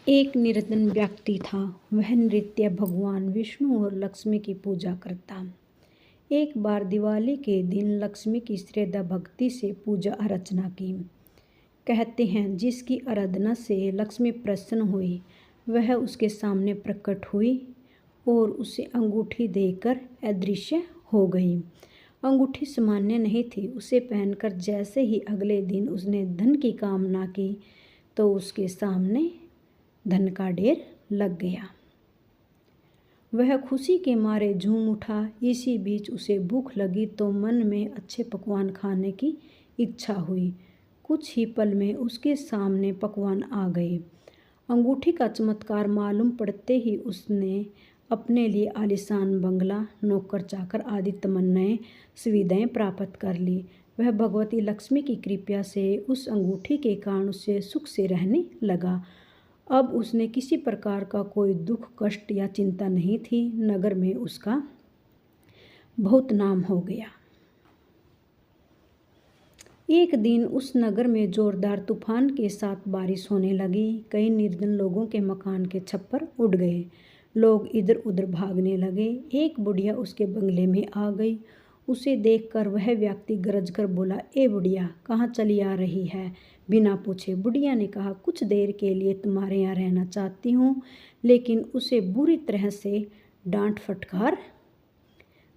एक निर्धन व्यक्ति था। वह नृत्य भगवान विष्णु और लक्ष्मी की पूजा करता। एक बार दिवाली के दिन लक्ष्मी की श्रद्धा भक्ति से पूजा अर्चना की। कहते हैं जिसकी आराधना से लक्ष्मी प्रसन्न हुई वह उसके सामने प्रकट हुई और उसे अंगूठी देकर अदृश्य हो गई। अंगूठी सामान्य नहीं थी। उसे पहनकर जैसे ही अगले दिन उसने धन की कामना की तो उसके सामने धन का ढेर लग गया। वह खुशी के मारे झूम उठा। इसी बीच उसे भूख लगी तो मन में अच्छे पकवान खाने की इच्छा हुई। कुछ ही पल में उसके सामने पकवान आ गए। अंगूठी का चमत्कार मालूम पड़ते ही उसने अपने लिए आलीशान बंगला, नौकर चाकर आदि तमन्नाएं सुविधाएं प्राप्त कर ली। वह भगवती लक्ष्मी की कृपा से उस अंगूठी के कारण उसे सुख से रहने लगा। अब उसने किसी प्रकार का कोई दुख, कष्ट या चिंता नहीं थी। नगर में उसका बहुत नाम हो गया। एक दिन उस नगर में जोरदार तूफान के साथ बारिश होने लगी। कई निर्धन लोगों के मकान के छप्पर उड़ गए। लोग इधर उधर भागने लगे। एक बुढ़िया उसके बंगले में आ गई। उसे देखकर वह व्यक्ति गरज कर बोला, ए बुढ़िया, कहाँ चली आ रही है? बिना पूछे बुढ़िया ने कहा, कुछ देर के लिए तुम्हारे यहाँ रहना चाहती हूँ। लेकिन उसे बुरी तरह से डांट फटकार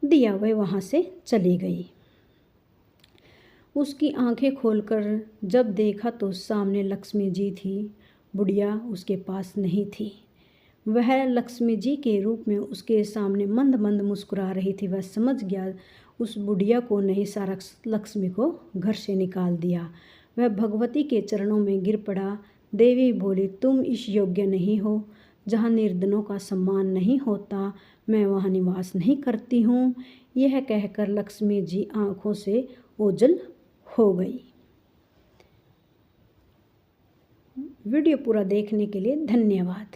दिया। वह वहाँ से चली गई। उसकी आंखें खोलकर जब देखा तो सामने लक्ष्मी जी थी। बुढ़िया उसके पास नहीं थी। वह लक्ष्मी जी के रूप में उसके सामने मंद मंद मुस्कुरा रही थी। वह समझ गया उस बुढ़िया को नहीं, सारा लक्ष्मी को घर से निकाल दिया। वह भगवती के चरणों में गिर पड़ा। देवी बोली, तुम इस योग्य नहीं हो। जहाँ निर्धनों का सम्मान नहीं होता मैं वहाँ निवास नहीं करती हूँ। यह कहकर लक्ष्मी जी आंखों से ओझल हो गई। वीडियो पूरा देखने के लिए धन्यवाद।